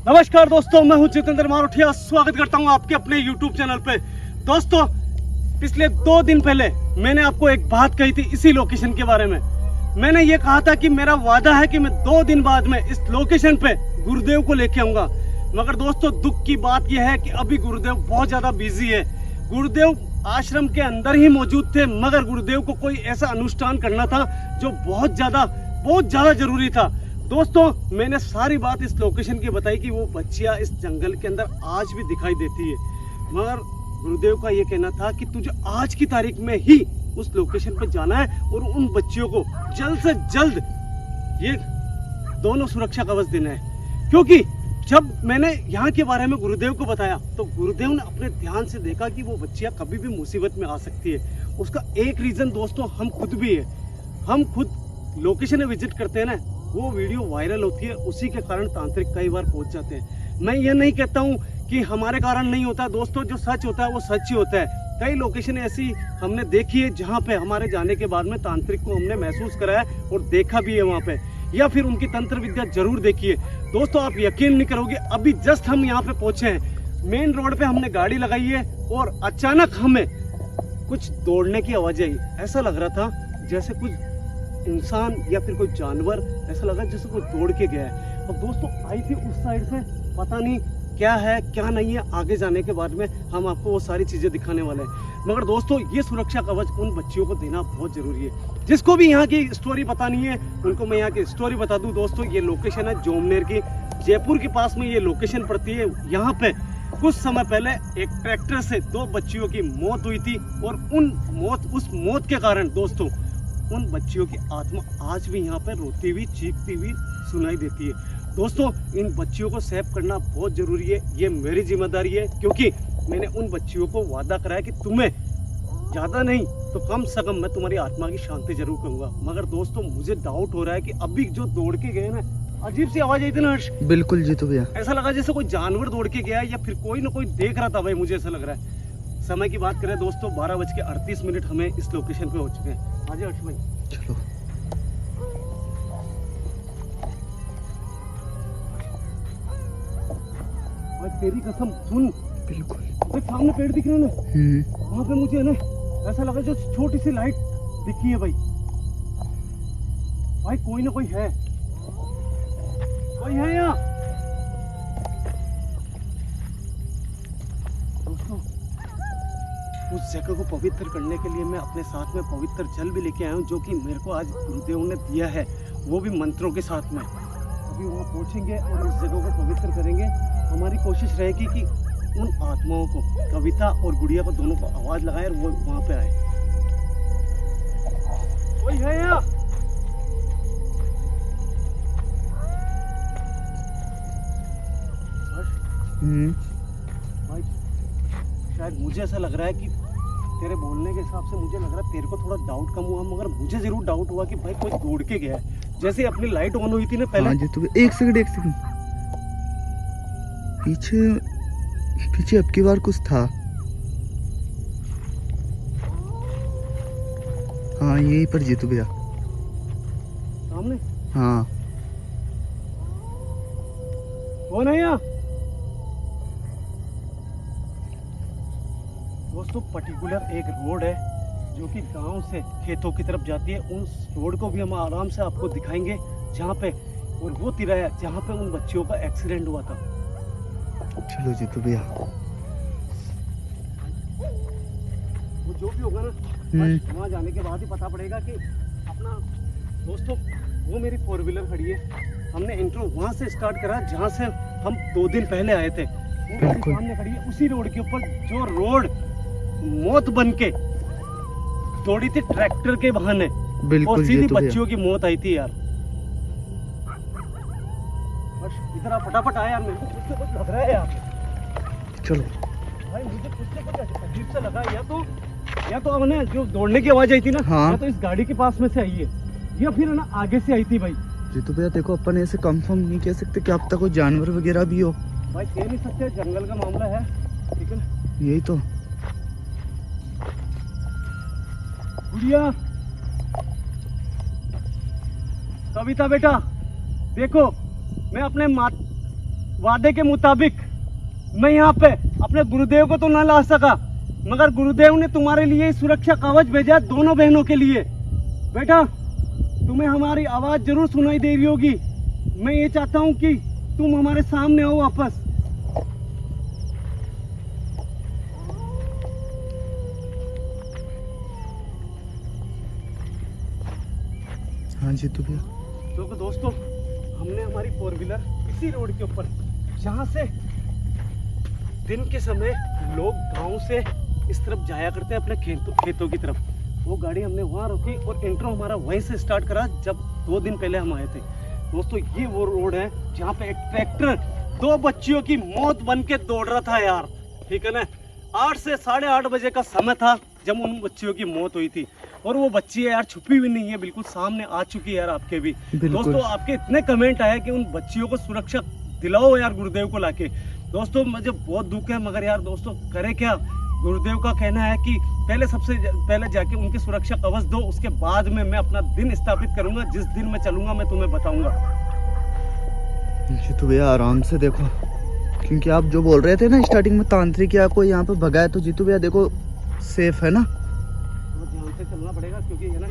नमस्कार दोस्तों, मैं हूं जितेंद्र मारोठिया। स्वागत करता हूं आपके अपने YouTube चैनल पे। दोस्तों, पिछले 2 दिन पहले मैंने आपको एक बात कही थी इसी लोकेशन के बारे में। मैंने ये कहा था कि मेरा वादा है कि मैं 2 दिन बाद में इस लोकेशन पे गुरुदेव को लेके आऊंगा। मगर दोस्तों, दुख की बात यह है कि अभी गुरुदेव बहुत ज्यादा बिजी है। गुरुदेव आश्रम के अंदर ही मौजूद थे, मगर गुरुदेव को कोई ऐसा अनुष्ठान करना था जो बहुत ज्यादा जरूरी था। दोस्तों, मैंने सारी बात इस लोकेशन की बताई कि वो बच्चियां इस जंगल के अंदर आज भी दिखाई देती है, मगर गुरुदेव का ये कहना था कि तुझे आज की तारीख में ही उस लोकेशन पर जाना है और उन बच्चियों को जल्द से जल्द ये दोनों सुरक्षा कवच देना है। क्योंकि जब मैंने यहाँ के बारे में गुरुदेव को बताया तो गुरुदेव ने अपने ध्यान से देखा कि वो बच्चियां कभी भी मुसीबत में आ सकती है। उसका एक रीजन दोस्तों हम खुद भी है। हम खुद लोकेशन में विजिट करते हैं ना, वो वीडियो वायरल होती है, उसी के कारण तांत्रिक कई बार पहुंच जाते हैं। मैं ये नहीं कहता हूँ कि हमारे कारण नहीं होता दोस्तों, जो सच होता है वो सच ही होता है। कई लोकेशन ऐसी हमने देखी है जहाँ पे हमारे जाने के बाद में तांत्रिक को हमने महसूस कराया और देखा भी है वहाँ पे, या फिर उनकी तंत्र विद्या जरूर देखी है। दोस्तों, आप यकीन नहीं करोगे, अभी जस्ट हम यहाँ पे पहुंचे हैं, मेन रोड पे हमने गाड़ी लगाई है और अचानक हमें कुछ दौड़ने की आवाज आई। ऐसा लग रहा था जैसे कुछ इंसान या फिर कोई जानवर, ऐसा लगा जैसे कोई दौड़ के गया है। अब दोस्तों, आई थी उस साइड से, पता नहीं क्या है क्या नहीं है, आगे जाने के बाद में हम आपको वो सारी चीजें दिखाने वाले हैं। मगर दोस्तों, ये सुरक्षा कवच उन बच्चियों को देना बहुत जरूरी है। जिसको भी यहाँ की स्टोरी बतानी है उनको मैं यहाँ की स्टोरी बता दूं। दोस्तों, ये लोकेशन है जोमनेर की, जयपुर के पास में ये लोकेशन पड़ती है। यहाँ पे कुछ समय पहले एक ट्रैक्टर से 2 बच्चियों की मौत हुई थी और उस मौत के कारण दोस्तों उन बच्चियों की आत्मा आज भी यहाँ पर रोती हुई चीखती हुई सुनाई देती है। दोस्तों, इन बच्चियों को सेव करना बहुत जरूरी है, ये मेरी जिम्मेदारी है। क्योंकि मैंने उन बच्चियों को वादा कराया कि तुम्हें ज्यादा नहीं तो कम से कम मैं तुम्हारी आत्मा की शांति जरूर करूंगा। मगर दोस्तों, मुझे डाउट हो रहा है कि अभी जो दौड़ के गए ना, अजीब सी आवाज आई थी ना हर्ष। बिल्कुल जी, तो भैया ऐसा लगा जैसे कोई जानवर दौड़ के गया या फिर कोई ना कोई देख रहा था भाई, मुझे ऐसा लग रहा है। समय की बात करें दोस्तों, 12:38 हमें इस लोकेशन पे हो चुके हैं। आजा हर्ष भाई, चलो। भाई तेरी कसम सुन, बिल्कुल भाई सामने पेड़ दिख रहे हैं ना, वहाँ पे मुझे है ना ऐसा लगा जो छोटी सी लाइट दिखी है भाई। भाई कोई ना कोई है, कोई है यहाँ। दोस्तों, उस जगह को पवित्र करने के लिए मैं अपने साथ में पवित्र जल भी लेके आया हूँ, जो कि मेरे को आज गुरुदेव ने दिया है, वो भी मंत्रों के साथ में। अभी वहाँ पहुँचेंगे और उस जगह को पवित्र करेंगे। हमारी कोशिश रहेगी कि उन आत्माओं को, कविता और गुड़िया को, दोनों को आवाज लगाए और वो वहाँ पे आए। कोई है यहाँ? भाई शायद मुझे ऐसा लग रहा है कि तेरे बोलने के हिसाब से मुझे लग रहा है तेरे को थोड़ा डाउट कम हुआ, मगर मुझे जरूर डाउट हुआ कि भाई कोई दौड़ के गया है। जैसे अपनी लाइट ऑन हुई थी ना पहले। हाँ जी, तो एक सेकंड पीछे अब की बार कुछ था। हाँ, यहीं पर जीतू भैया सामने। हाँ, कौन है यहाँ? दोस्तों, पर्टिकुलर एक रोड है जो कि गांव से खेतों की तरफ जाती है। उस रोड को भी हम आराम से आपको दिखाएंगे जहाँ पे, और वो तिराया जहाँ पे उन बच्चियों का एक्सीडेंट हुआ था। चलो जीतू भैया, वो जो भी होगा ना, वहाँ जाने के बाद ही पता पड़ेगा कि अपना। दोस्तों, वो मेरी 4 व्हीलर खड़ी है। हमने इंट्रो वहाँ से स्टार्ट करा जहाँ से हम 2 दिन पहले आए थे। वो गाड़ी सामने खड़ी है, उसी रोड के ऊपर जो रोड मौत बन के दौड़ी थी ट्रैक्टर के बहाने, और सीधी बच्चियों की मौत आई थी यार। बस इधर आप फटाफट आए यार, मेरे को कुछ से कुछ लग रहा है यार। चलो भाई, मुझे कुछ से कुछ अजीब सा लगा। या तो हमने जो दौड़ने की आवाज आई थी ना, हाँ, या तो इस गाड़ी के पास में से आई है, या फिर है ना आगे से आई थी भाई। जीतू भैया देखो, अपन ऐसे कंफर्म नहीं कह सकते कि अब तक कोई जानवर वगैरह भी हो। भाई कह नहीं सकते, जंगल का मामला है, ठीक है ना। यही तो। गुड़िया, कविता बेटा, देखो मैं अपने वादे के मुताबिक मैं यहाँ पे अपने गुरुदेव को तो ना ला सका, मगर गुरुदेव ने तुम्हारे लिए सुरक्षा कवच भेजा दोनों बहनों के लिए। बेटा तुम्हें हमारी आवाज जरूर सुनाई दे रही होगी। मैं ये चाहता हूँ कि तुम हमारे सामने आओ वापस। हाँ जीतू भैया। तो दोस्तों हमने हमारी 4 व्हीलर इसी रोड के ऊपर, जहाँ से दिन के समय लोग गांव से इस तरफ जाया करते हैं अपने खेतों की तरफ, वो गाड़ी हमने वहाँ रोकी और इंट्रो हमारा वहीं से स्टार्ट करा जब 2 दिन पहले हम आए थे। दोस्तों ये वो रोड है जहाँ पे एक ट्रैक्टर 2 बच्चियों की मौत बन के दौड़ रहा था यार, ठीक है ना। 8 से 8:30 बजे का समय था जब उन बच्चियों की मौत हुई थी, और वो बच्ची है यार छुपी हुई नहीं है, बिल्कुल सामने आ चुकी है यार आपके भी। दोस्तों आपके इतने कमेंट आए कि उन बच्चियों को सुरक्षा दिलाओ यार गुरुदेव को लाके। दोस्तों मुझे बहुत दुख है, मगर यार दोस्तों करे क्या, गुरुदेव का कहना है कि सबसे पहले जाके उनकी सुरक्षा कवच दो, उसके बाद में मैं अपना दिन स्थापित करूंगा। जिस दिन मैं चलूंगा मैं तुम्हें बताऊंगा। जीतू भैया आराम से देखो, क्योंकि आप जो बोल रहे थे ना स्टार्टिंग में तांत्रिक आपको यहाँ पे भगाए, तो जीतू भैया देखो सेफ है ना, तो ध्यान से चलना पड़ेगा क्योंकि है ना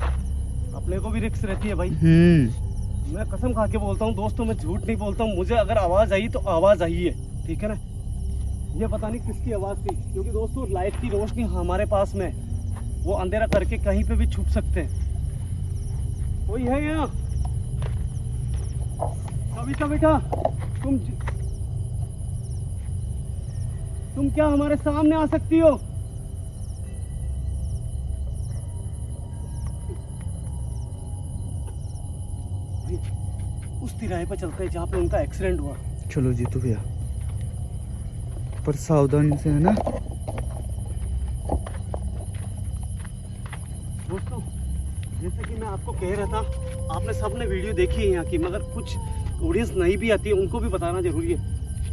अपने को भी रिस्क रहती है भाई। मैं कसम खा के बोलता हूँ दोस्तों, मैं झूठ नहीं बोलता हूँ। मुझे अगर आवाज आई तो आवाज आई है, ठीक है ना। ये पता नहीं किसकी आवाज थी, क्योंकि दोस्तों लाइट की रोशनी हमारे पास में, वो अंधेरा करके कहीं पे भी छुप सकते हैं। कोई है यहाँ? कविता बेटा तुम क्या हमारे सामने आ सकती हो? उस तिराहे पर चलते हैं जहाँ पे उनका एक्सीडेंट हुआ। चलो जीतू भैया, पर सावधानी से है ना। दोस्तों जैसे कि मैं आपको कह रहा था, आपने सबने वीडियो देखी है यहाँ की, मगर कुछ ऑडियंस नहीं भी आती है, उनको भी बताना जरूरी है।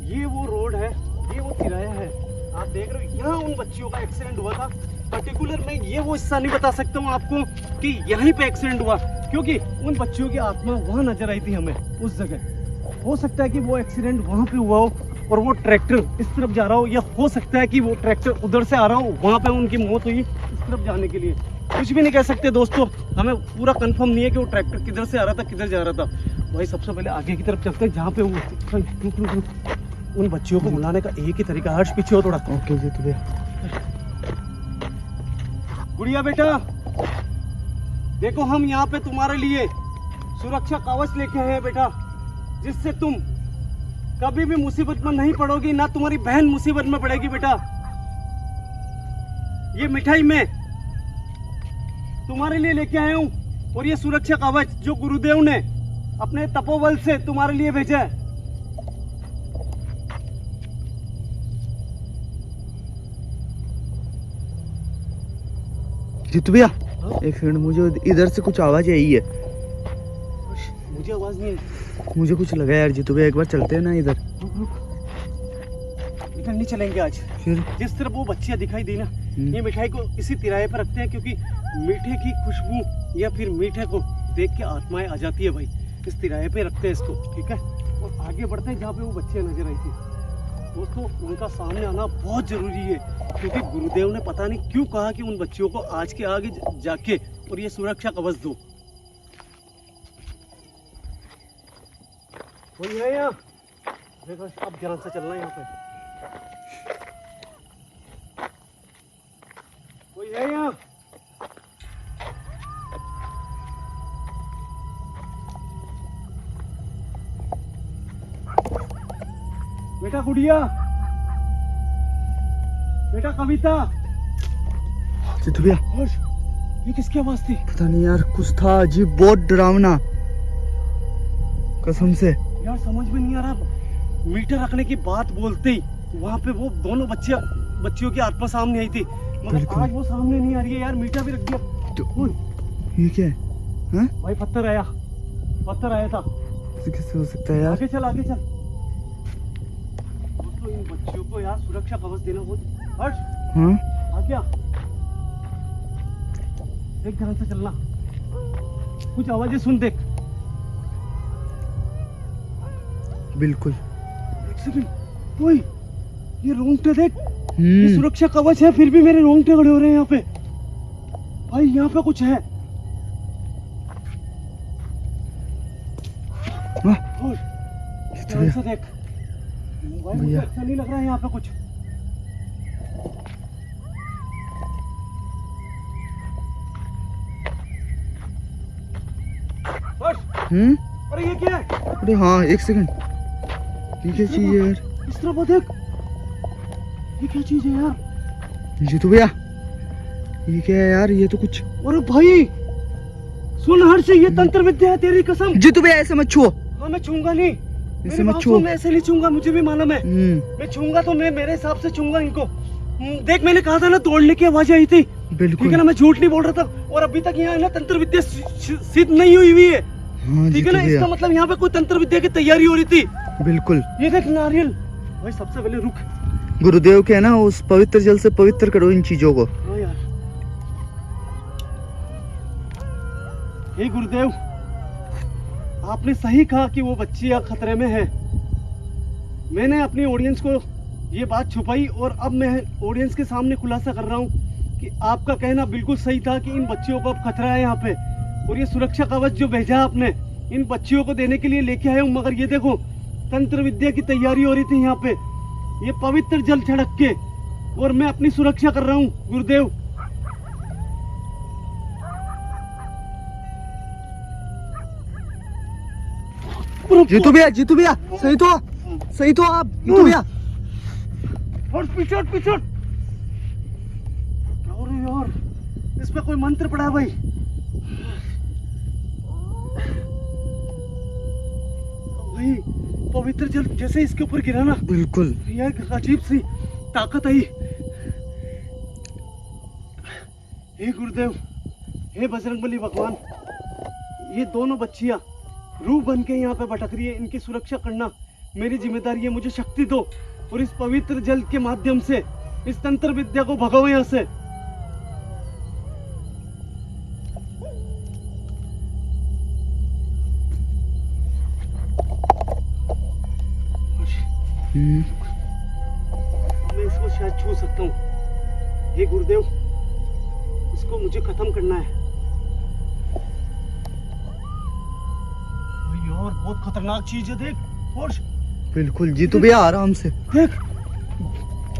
ये वो रोड है, ये वो तिराया है, आप देख रहे हो। यहाँ उन बच्चियों का एक्सीडेंट हुआ था। पर्टिकुलर मैं ये वो हिस्सा नहीं बता सकता हूँ आपको कि यहीं पे एक्सीडेंट हुआ, क्योंकि उन बच्चियों की आत्मा वहाँ नजर आई थी हमें उस जगह। हो सकता है कि वो एक्सीडेंट वहाँ पे हुआ हो और वो ट्रैक्टर इस तरफ जा रहा हो, या हो सकता है कि वो ट्रैक्टर उधर से आ रहा हो, वहाँ पे उनकी मौत हुई इस तरफ जाने के लिए। कुछ भी नहीं कह सकते दोस्तों, हमें पूरा कंफर्म नहीं है कि वो ट्रैक्टर किधर से आ रहा था, किधर जा रहा था। भाई सबसे पहले आगे की तरफ चलते हैं जहाँ पे वो रुक। उन बच्चियों को बुलाने का एक ही तरीका, हर्ष पीछे हो थोड़ा। ओके जीतू भैया। गुड़िया बेटा देखो, हम यहाँ पे तुम्हारे लिए सुरक्षा कवच लेके आए हैं बेटा, जिससे तुम कभी भी मुसीबत में नहीं पड़ोगी, ना तुम्हारी बहन मुसीबत में पड़ेगी बेटा। ये मिठाई मैं तुम्हारे लिए लेके आया हूँ, और ये सुरक्षा कवच जो गुरुदेव ने अपने तपोबल से तुम्हारे लिए भेजा है। जीतू भैया एक सेकंड, मुझे इधर से कुछ आवाज आई है। मुझे आवाज नहीं आई। मुझे कुछ लगा यार जीतू भैया, एक बार चलते हैं ना इधर। इधर नहीं चलेंगे आज। फिर जिस तरह वो बच्चियां दिखाई दी ना, ये मिठाई को इसी तिराहे पर रखते हैं, क्योंकि मीठे की खुशबू या फिर मीठे को देख के आत्माएं आ जाती है भाई। इस तिराहे पे रखते हैं इसको, ठीक है। और आगे बढ़ते हैं जहाँ पे वो बच्चियां नजर आई थी। दोस्तों उनका सामने आना बहुत जरूरी है, क्योंकि गुरुदेव ने पता नहीं क्यों कहा कि उन बच्चियों को आज के आगे जाके और ये सुरक्षा कवच दो। कोई है यहाँ? देखो अब ध्यान से चलना यहाँ पे। कोई है यहाँ? बेटा गुड़िया, बेटा कविता। जीतू भैया हर्ष, ये किसकी आवाज थी? पता नहीं यार, कुछ था अजीब, बहुत डरावना, कसम से यार समझ में नहीं आ रहा। मीटर रखने की बात बोलते ही वहाँ पे वो दोनों बच्चियों की आत्मा सामने आई थी, मगर आज वो सामने नहीं आ रही है यार। मीटर भी रख दिया तो, ये क्या है? हाँ? भाई पत्थर आया था। कैसे हो सकता है यार? आगे चल दोस्तों, इन बच्चियों को यार सुरक्षा कवच देना बहुत। हर्ष हाँ आ गया, देख ध्यान से चलना, कुछ आवाजें सुन, देख बिल्कुल। सेकंड, ओए ये रोंगटे देख, ये हम्म, सुरक्षा कवच है, फिर भी मेरे रोंगटे खड़े हो रहे हैं यहाँ पे। भाई यहाँ पे कुछ है। ओए, ध्यान से देख भाई, मुझे भैया। अच्छा नहीं लग रहा है यहाँ पे कुछ। हम्म, अरे ये क्या है? अरे हाँ एक सेकंड, ये क्या चीज है यार? इस तरफ देख, ये क्या चीज है यार? जीतू भैया, ये क्या है यार? ये तो कुछ, अरे भाई सुन हर्ष, ये तंत्र विद्या है, तेरी कसम। जीतू भैया ऐसे मत छुओ, हाँ मैं छूंगा नहीं, ऐसे मेरी मत बात छुओ। सुन, मैं ऐसे नहीं छूंगा, मुझे भी मालूम है। मैं छूंगा तो मैं मेरे हिसाब से छूंगा इनको। देख मैंने कहा था ना, तोड़ने की आवाज आई थी, ठीक बिल्कुल। है ना, मैं झूठ नहीं बोल रहा था। और अभी तक यहाँ है ना तंत्र विद्या सिद्ध नहीं हुई है, हाँ ठीक है जीतू ना, इसका भैया, मतलब यहाँ पे कोई तंत्र विद्या की तैयारी हो रही थी। बिल्कुल। ये देख नारियल, भाई सबसे पहले रुक। गुरुदेव के है ना, उस पवित्र जल से पवित्र करो इन चीजों को। हाँ यार, हे गुरुदेव, आपने सही कहा कि वो बच्चियां खतरे में है। मैंने अपनी ऑडियंस को ये बात छुपाई और अब मैं ऑडियंस के सामने खुलासा कर रहा हूँ कि आपका कहना बिल्कुल सही था कि इन बच्चियों को अब खतरा है यहाँ पे। और ये सुरक्षा कवच जो भेजा आपने इन बच्चियों को देने के लिए लेके आए हूँ, मगर ये देखो तंत्र विद्या की तैयारी हो रही थी यहाँ पे, ये पवित्र जल छिड़क के, और मैं अपनी सुरक्षा कर रहा हूँ गुरुदेव। जीतू भैया, जीतू भैया, सही तो आप, जीतू भैया। और पीछे हट, पीछे हट। क्या हो रहा है यार? इस पे कोई मंत्र पड़ा है भाई। भाई पवित्र जल जैसे इसके ऊपर गिरा ना, बिल्कुल। यार अजीब सी ताकत आई। हे गुरुदेव, हे बजरंगबली भगवान, ये दोनों बच्चियां रूह बन के यहाँ पे भटक रही है, इनकी सुरक्षा करना मेरी जिम्मेदारी है। मुझे शक्ति दो और इस पवित्र जल के माध्यम से इस तंत्र विद्या को भगाओ यहाँ से। मैं इसको शायद छू सकता हूँ। हे गुरुदेव, इसको मुझे खत्म करना है। भाई यार बहुत खतरनाक चीज है, देख। और बिल्कुल जीतू भैया, आराम से। देख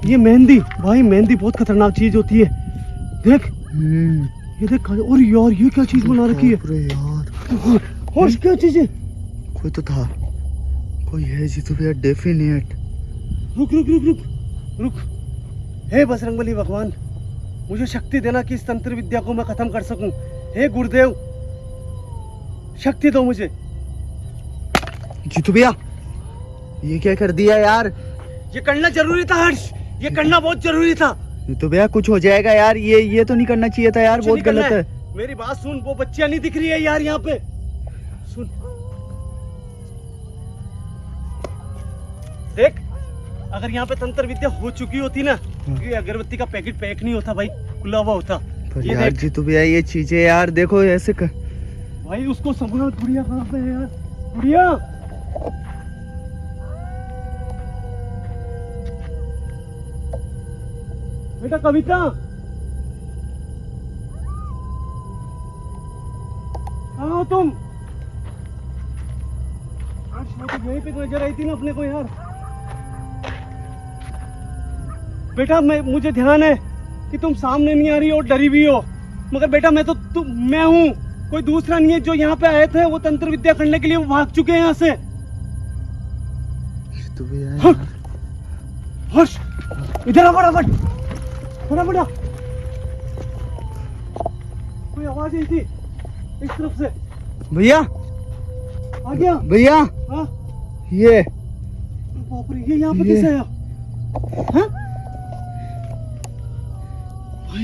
ये मेहंदी, भाई मेहंदी बहुत खतरनाक चीज होती है। देख ये देख, और यार ये क्या चीज बना रखी है? बाप रे यार, और क्या चीज है? कोई तो था, कोई है जीतू भैया, डेफिनेट। रुक रुक रुक रुक रुक। हे बजरंगबली भगवान, मुझे शक्ति देना कि इस तंत्र विद्या को मैं खत्म कर सकूं। हे गुरुदेव, शक्ति दो मुझे। जीतू भैया, ये क्या कर दिया यार? ये करना जरूरी था हर्ष, ये करना बहुत जरूरी था। जीतू भैया कुछ हो जाएगा यार, ये तो नहीं करना चाहिए था यार, कुछ बहुत नहीं करना गलत है। मेरी बात सुन, वो बच्चियां नहीं दिख रही है यार यहाँ पे। सुन देख, अगर यहाँ पे तंत्र विद्या हो चुकी होती ना, ये अगरबत्ती का पैकेट पैक नहीं होता भाई, खुला हुआ होता। पर ये यार देख जीतू भैया, ये चीजें यार देखो ऐसे कर। भाई, उसको संभाल। गुड़िया कहाँ पे है यार? गुड़िया, बेटा कविता, कहाँ हो तुम? आज वो तो यहीं पे नजर आई थी ना अपने को यार। बेटा मुझे ध्यान है कि तुम सामने नहीं आ रही हो, डरी भी हो, मगर बेटा मैं हूँ, कोई दूसरा नहीं है। जो यहाँ पे आए थे वो तंत्र विद्या करने के लिए वो भाग चुके हैं यहाँ से। जीतू भैया हट! हर्ष, इधर आ फटाफट, फटाफट आ। कोई आवाज आई थी इस तरफ से। भैया, आ गया? भैया हाँ? ये बाप रे, ये यहाँ पे ये। कैसे आया? हाँ? भाई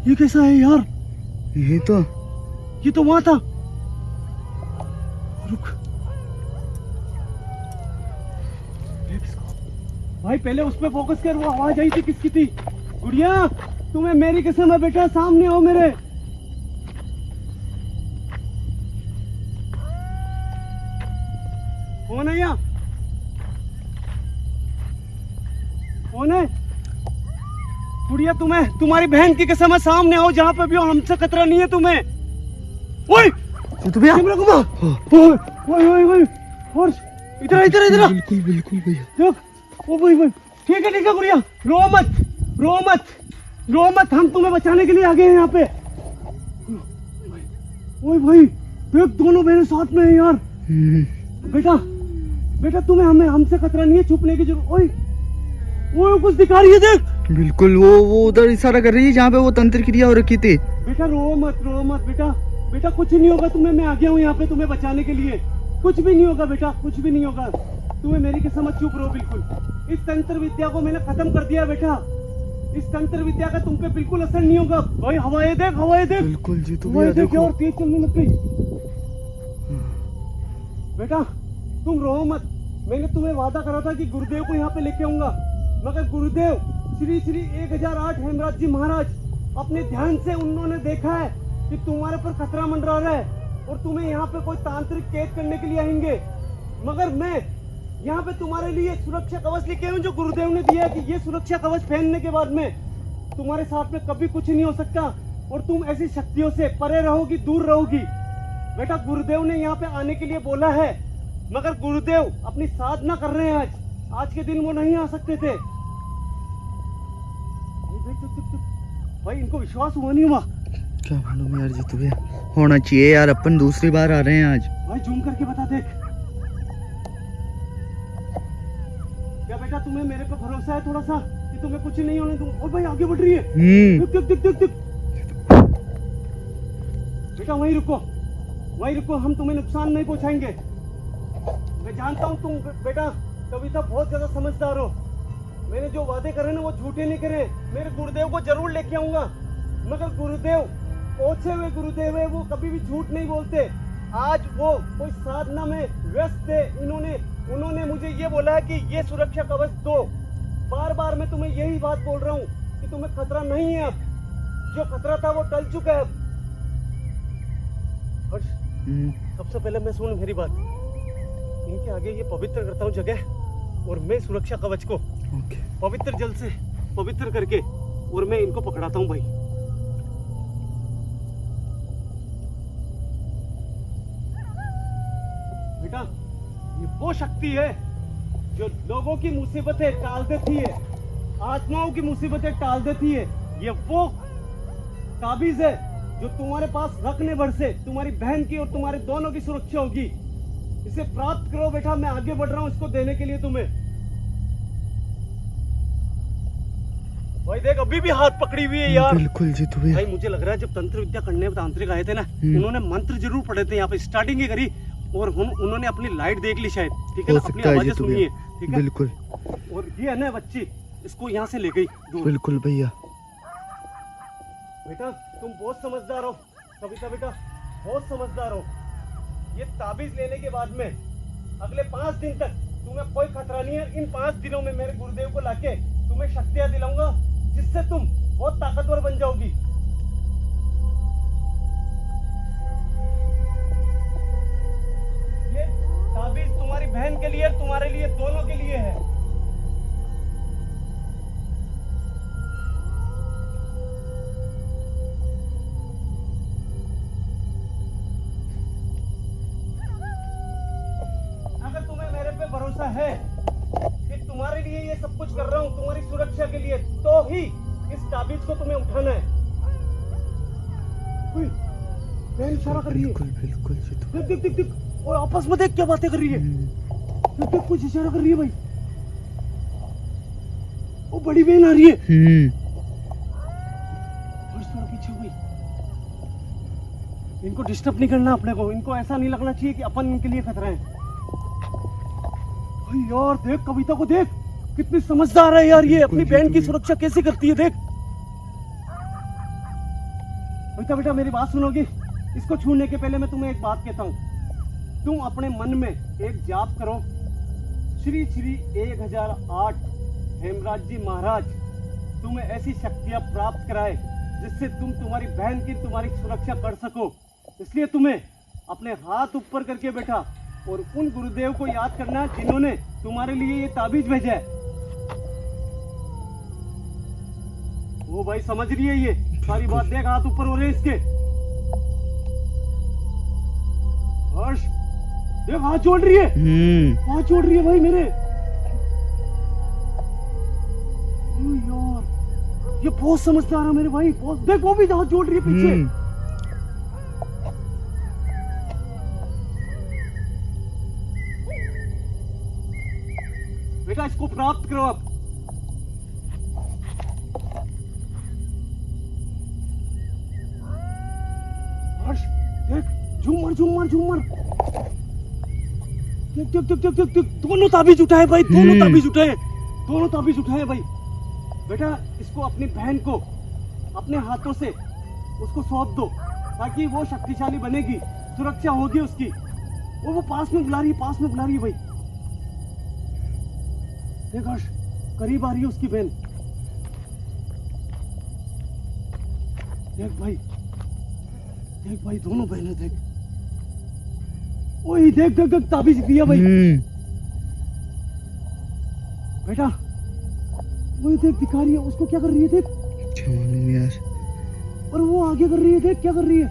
ये कैसा है यार? ये तो वहां था। रुक, देख इसको। भाई पहले उस पे फोकस कर, वो आवाज आई थी किसकी थी? गुड़िया, तुम्हें मेरी कसम है बेटा, सामने आओ मेरे। कौन है यहाँ? कौन है? गुड़िया तुम्हारी बहन की कसम है, सामने आओ, जहाँ पे भी हो, हमसे खतरा नहीं है तुम्हें। ओए जीतू भैया, कैमरा घुमा। ओए ओए ओए हर्ष, इधर इधर इधर। बिल्कुल बिल्कुल भैया। देख, ओ भाई ठीक है गुड़िया, रो मत, हम तुम्हें बचाने के लिए आ गए हैं यहाँ पे। ओए भाई देख, दोनों बहनें साथ में हैं यार। बेटा तुम्हें हमसे खतरा नहीं है, छुपने की जरूरत। ओए कुछ दिखा रही है, देख। बिल्कुल, वो उधर इशारा कर रही है जहाँ पे वो तंत्र क्रिया हो रखी थी। बेटा रो मत बेटा कुछ नहीं होगा तुम्हें, मैं आ गया हूँ यहाँ पे तुम्हें बचाने के लिए। कुछ भी नहीं होगा बेटा, कुछ भी नहीं होगा तुम्हें, मेरी कसम है, चुप रहो बिल्कुल। इस तंत्र विद्या को मैंने खत्म कर दिया बेटा, इस तंत्र विद्या का तुम पे बिल्कुल असर नहीं होगा। भाई हवाएं देख। बिल्कुल जीतू भैया, देखो और तेज चलने लग गई। बेटा तुम रो मत, मैंने तुम्हें वादा करा था कि गुरुदेव को यहाँ पे लेके आऊंगा, मगर गुरुदेव श्री श्री 1008 हेमराज जी महाराज अपने ध्यान से उन्होंने देखा है कि तुम्हारे पर खतरा मंडरा रहा है और तुम्हें यहाँ पे कोई तांत्रिक कैद करने के लिए आएंगे। मगर मैं यहाँ पे तुम्हारे लिए सुरक्षा कवच लेके आया हूँ जो गुरुदेव ने दिया है कि ये सुरक्षा कवच पहनने के बाद में तुम्हारे साथ में कभी कुछ नहीं हो सकता और तुम ऐसी शक्तियों से परे रहोगी, दूर रहोगी। बेटा गुरुदेव ने यहाँ पे आने के लिए बोला है, मगर गुरुदेव अपनी साधना कर रहे हैं आज के दिन वो नहीं आ सकते थे। भाई इनको विश्वास हुआ नहीं हुआ? क्या मालूम यार जीतू भैया, होना चाहिए यार, अपन दूसरी बार आ रहे हैं आज। भाई जूम करके बता देख। क्या बेटा तुम्हें मेरे पे भरोसा है थोड़ा सा कि तुम्हें कुछ नहीं होने दूं? और भाई आगे बढ़ रही है, देख। बेटा वहीं रुको, हम तुम्हें नुकसान नहीं पहुंचाएंगे। मैं जानता हूँ तुम बेटा कविता बहुत ज्यादा समझदार हो, मैंने जो वादे करे ना वो झूठे नहीं करे। मेरे गुरुदेव को जरूर लेके आऊंगा, मगर गुरुदेव पहुंचे हुए गुरुदेव है, वो कभी भी झूठ नहीं बोलते। आज वो कोई साधना में व्यस्त थे, उन्होंने मुझे ये बोला है कि ये सुरक्षा कवच दो। बार मैं तुम्हें यही बात बोल रहा हूँ कि तुम्हें खतरा नहीं है, अब जो खतरा था वो टल चुका है। हर्ष सबसे पहले मैं सुन मेरी बात, इनके आगे ये पवित्र करता हूँ जगह और मैं सुरक्षा कवच को पवित्र जल से पवित्र करके और मैं इनको पकड़ाता हूँ भाई। बेटा ये वो शक्ति है जो लोगों की मुसीबतें टाल देती है, आत्माओं की मुसीबतें टाल देती है। ये वो ताबीज है जो तुम्हारे पास रखने भर से तुम्हारी बहन की और तुम्हारे दोनों की सुरक्षा होगी। इसे प्राप्त करो बेटा, मैं आगे बढ़ रहा हूं इसको देने के लिए तुम्हें। भाई देख अभी भी हाथ पकड़ी हुई है यार। बिल्कुल जीतू भैया। भाई मुझे लग रहा है जब तंत्र विद्या करने तांत्रिक आए थे ना, उन्होंने मंत्र जरूर पढ़े थे यहाँ पे, स्टार्टिंग ही करी और उन्होंने अपनी लाइट देख ली शायद, ठीक है ना, अपनी आवाजें सुनी है, ठीक है बिल्कुल। और ये है ना बच्ची, इसको यहाँ से ले गई दूर। बिल्कुल भैया। बेटा तुम बहुत समझदार हो कविता, बेटा बहुत समझदार हो। ये ताबीज लेने के बाद में अगले 5 दिन तक तुम्हें कोई खतरा नहीं है। इन 5 दिनों में मेरे गुरुदेव को लाके तुम्हें शक्तियां दिलाऊंगा जिससे तुम बहुत ताकतवर बन जाओगी। ये ताबीज तुम्हारी बहन के लिए, तुम्हारे लिए, दोनों के लिए है। अगर तुम्हें मेरे पे भरोसा है कि तुम्हारे लिए ये सब कुछ कर रहा हूँ तुम्हारी सुरक्षा के लिए, तो ही इस ताबीज को तुम्हें उठाना है। बहन इशारा कर रही है। बिल्कुल जीतू। देख और आपस में देख क्या बातें कर रही है। देख कुछ इशारा कर रही है भाई, वो बड़ी बहन आ रही है। थोड़ा पीछे हुई, इनको डिस्टर्ब नहीं करना अपने को, इनको ऐसा नहीं लगना चाहिए कि अपन इनके लिए खतरा है। भाई यार देख कविता को, देख कितनी समझदार है यार ये, अपनी बहन की सुरक्षा कैसे करती है देख। कविता बेटा मेरी बात सुनोगी? इसको छूने के पहले मैं तुम्हें एक बात कहता हूँ, तुम अपने मन में एक जाप करो, श्री श्री 1008 हेमराज जी महाराज तुम्हें ऐसी शक्तियां प्राप्त कराए जिससे तुम तुम्हारी बहन की, तुम्हारी सुरक्षा कर सको। इसलिए तुम्हें अपने हाथ ऊपर करके बैठा और उन गुरुदेव को याद करना जिन्होंने तुम्हारे लिए ये ताबीज भेजा है। वो भाई समझ रही है ये सारी बात। देख हाथ ऊपर हो रहे हैं इसके। हर्ष देख हाथ जोड़ रही है, हाथ जोड़ रही है भाई मेरे। ओ यार ये बहुत समझदार है मेरे भाई, बहुत। देख वो भी हाथ जोड़ रही है पीछे। बेटा इसको प्राप्त करो आप। हर्ष देख झूमर झूमर झूमर। देख देख देख देख देख देख दोनों ताबीज उठाए भाई, दोनों ताबीज उठाए, दोनों ताबीज उठाए भाई। बेटा इसको अपनी बहन को अपने हाथों से उसको सौंप दो ताकि वो शक्तिशाली बनेगी, सुरक्षा होगी उसकी। वो पास में बुला रही है, पास में बुला रही है भाई। देख हर्ष करीब आ रही है उसकी बहन। देख भाई दोनों बहनें देख। ओए देख देख देख ताबीज दिया भाई। बेटा वही देख दिखा रही है उसको, क्या कर रही है देख। क्या मालूम यार। और वो आगे कर रही है, देख क्या कर रही है।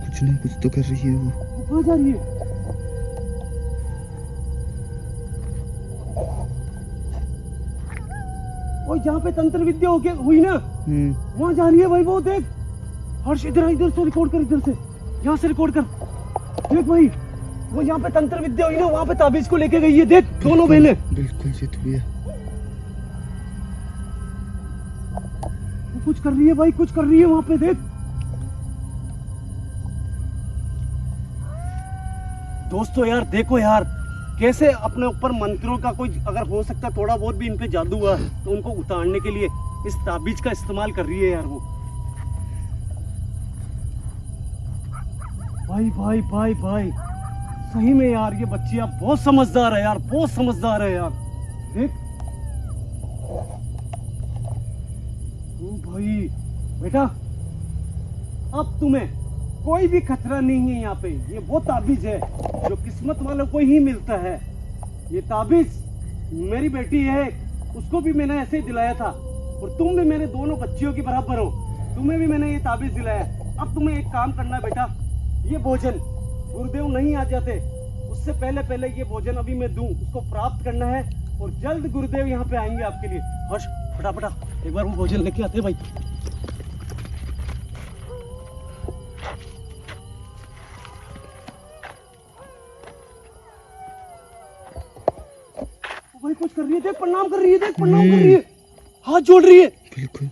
कुछ ना कुछ तो कर रही है वो। कहाँ जा रही है। और जहाँ पे तंत्र विद्या हुई ना वहाँ जा रही है भाई वो। देख हर्ष इधर इधर से रिकॉर्ड कर, इधर से यहाँ से रिकॉर्ड कर। देख भाई वो यहाँ पे तंत्र विद्या हुई ना वहाँ पे ताबीज को लेके गई है। देख दोनों बहनें। बिल्कुल जीत भैया। वो कुछ कर रही है भाई, कुछ कर रही है वहाँ पे देख। दोस्तों यार देखो यार कैसे अपने ऊपर मंत्रों का कोई अगर हो सकता थोड़ा बहुत भी इन पे जादू हुआ तो उनको उतारने के लिए इस ताबीज का इस्तेमाल कर रही है यार वो। भाई भाई भाई भाई सही में यार ये बच्ची आप बहुत समझदार है यार, बहुत समझदार है यार। देख ओ भाई बेटा अब तुम्हें कोई भी खतरा नहीं है यहाँ पे। ये वो ताबीज है जो किस्मत वालों को ही मिलता है। ये ताबीज मेरी बेटी है, उसको भी मैंने ऐसे ही दिलाया था। और तुम भी मेरे दोनों बच्चियों के बराबर हो, तुम्हें भी मैंने ये ताबीज दिलाया। अब तुम्हें एक काम करना है बेटा, ये भोजन गुरुदेव नहीं आ जाते उससे पहले पहले ये भोजन अभी मैं दूं, उसको प्राप्त करना है और जल्द गुरुदेव यहाँ पे आएंगे आपके लिए। हर्ष फटाफट एक बार वो भोजन लेके आते भाई। भाई कुछ कर रही है देख, प्रणाम कर रही है देख, प्रणाम कर रही है, हाथ जोड़ रही है। बिल्कुल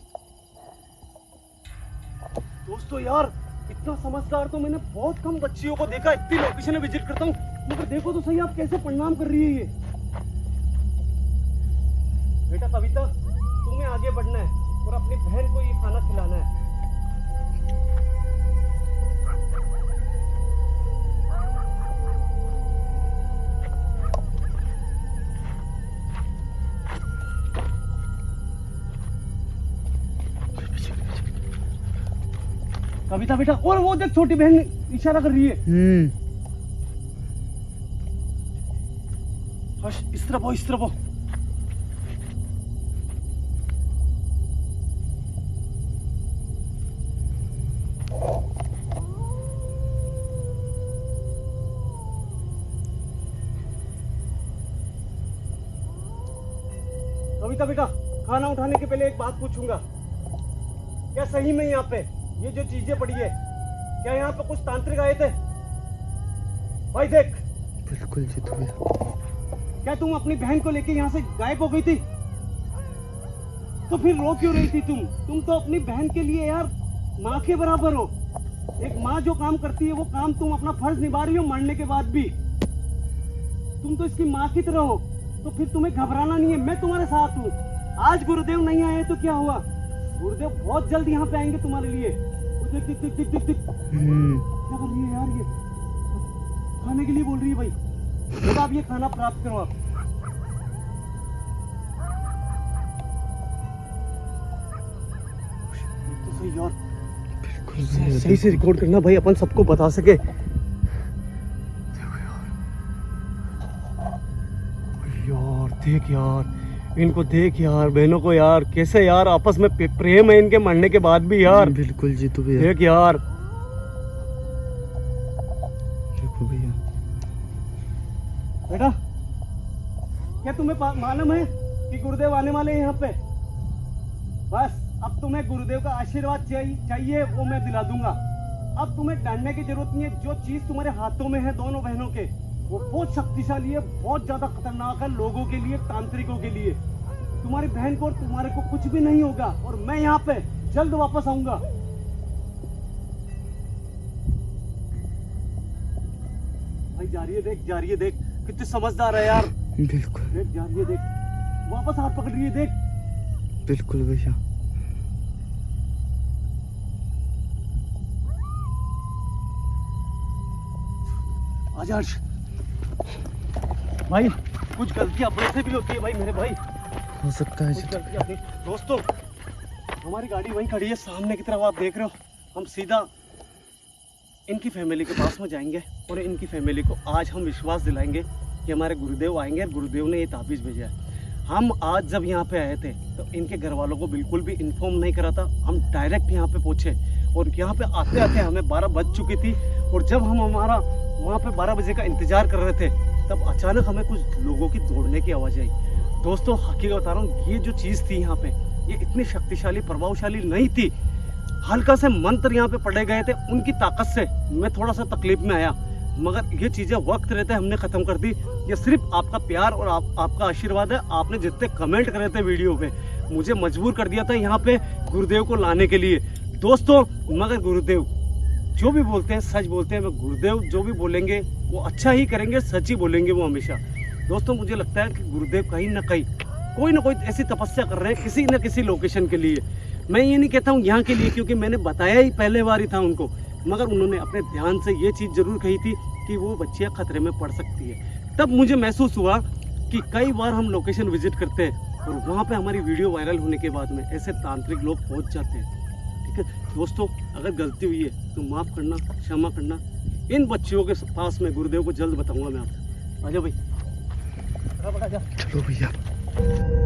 दोस्तों यार इतना समझदार तो मैंने बहुत कम बच्चियों को देखा। इतनी लोकेशन विजिट करता हूँ मगर देखो तो सही आप कैसे प्रणाम कर रही है ये। बेटा कविता तुम्हें आगे बढ़ना है और अपनी बहन को ये खाना खिलाना है। कविता बेटा, और वो देख छोटी बहन इशारा कर रही है। हर्ष इस तरफ हो, इस तरफ हो। कविता बेटा खाना उठाने के पहले एक बात पूछूंगा, क्या सही में यहाँ पे ये जो चीजें पड़ी है क्या यहाँ पे कुछ तांत्रिक आए थे? भाई देख। बिल्कुल जी तो क्या तुम अपनी बहन को लेके यहाँ से गायब हो गई थी? तो फिर रो क्यों रही थी तुम तो अपनी बहन के लिए यार माँ के बराबर हो। एक माँ जो काम करती है वो काम तुम अपना फर्ज निभा रही हो मरने के बाद भी। तुम तो इसकी माँ की तरह हो, तो फिर तुम्हें घबराना नहीं है, मैं तुम्हारे साथ हूँ। आज गुरुदेव नहीं आए तो क्या हुआ, गुरुदेव बहुत जल्द यहाँ पे आएंगे तुम्हारे लिए। देख देख देख देख देख क्या कर रही है यार ये, खाने के लिए बोल रही है भाई। तो आप ये खाना प्राप्त करो आप। तो सही यार, सही से रिकॉर्ड करना भाई, अपन सबको बता सके। यार देख यार इनको देख यार, बहनों को यार, कैसे यार आपस में प्रेम है इनके मरने के बाद भी यार। बिल्कुल जीतू भैया, देख यार, देखो भैया। बेटा क्या तुम्हें मालूम है कि गुरुदेव आने वाले हैं यहाँ पे? बस अब तुम्हें गुरुदेव का आशीर्वाद चाहिए वो मैं दिला दूंगा। अब तुम्हें डरने की जरूरत नहीं है। जो चीज तुम्हारे हाथों में है दोनों बहनों के, वो बहुत शक्तिशाली है, बहुत ज्यादा खतरनाक है लोगों के लिए, तांत्रिकों के लिए। तुम्हारी बहन को और तुम्हारे को कुछ भी नहीं होगा और मैं यहाँ पे जल्द वापस आऊंगा। भाई जा रही है, देख जा रही है, देख कितनी समझदार है यार। बिल्कुल देख जा रही है, देख वापस हाथ पकड़ रही है, देख। बिल्कुल भैया। आजा हर्ष। भाई कुछ गलतियां अपने से भी होती है भाई, मेरे भाई हो सकता है कुछ जी। गलतियां अपनी। दोस्तों हमारी गाड़ी वहीं खड़ी है सामने की तरफ, आप देख रहे हो। हम सीधा इनकी फैमिली के पास में जाएंगे और इनकी फैमिली को आज हम विश्वास दिलाएंगे कि हमारे गुरुदेव आएंगे और गुरुदेव ने ये ताबीज़ भेजा है। हम आज जब यहाँ पे आए थे तो इनके घर वालों को बिल्कुल भी इन्फॉर्म नहीं करा था। हम डायरेक्ट यहाँ पे पहुँचे और यहाँ पे आते आते हमें 12 बज चुकी थी। और जब हम हमारा वहाँ पे 12 बजे का इंतजार कर रहे थे तब अचानक हमें कुछ लोगों की दौड़ने की आवाज़ आई। दोस्तों हकीकत बता रहा हूँ, ये जो चीज़ थी यहाँ पे, ये इतनी शक्तिशाली प्रभावशाली नहीं थी। हल्का से मंत्र यहाँ पे पढ़े गए थे, उनकी ताकत से मैं थोड़ा सा तकलीफ में आया, मगर ये चीज़ें वक्त रहते हमने ख़त्म कर दी। ये सिर्फ आपका प्यार और आपका आशीर्वाद है। आपने जितने कमेंट करे थे वीडियो पे, मुझे मजबूर कर दिया था यहाँ पे गुरुदेव को लाने के लिए। दोस्तों मगर गुरुदेव जो भी बोलते हैं सच बोलते हैं। मैं गुरुदेव जो भी बोलेंगे वो अच्छा ही करेंगे, सच ही बोलेंगे वो हमेशा। दोस्तों मुझे लगता है कि गुरुदेव कहीं ना कहीं कोई ना कोई ऐसी तपस्या कर रहे हैं किसी न किसी लोकेशन के लिए। मैं ये नहीं कहता हूँ यहाँ के लिए, क्योंकि मैंने बताया ही पहले बार ही था उनको, मगर उन्होंने अपने ध्यान से ये चीज़ जरूर कही थी कि वो बच्चियाँ खतरे में पड़ सकती है। तब मुझे महसूस हुआ कि कई बार हम लोकेशन विजिट करते हैं और वहाँ पे हमारी वीडियो वायरल होने के बाद में ऐसे तांत्रिक लोग पहुँच जाते हैं। ठीक है दोस्तों, अगर गलती हुई है तो माफ़ करना, क्षमा करना। इन बच्चियों के पास में गुरुदेव को जल्द बताऊँगा मैं आपको। आजा भाई, चलो भैया।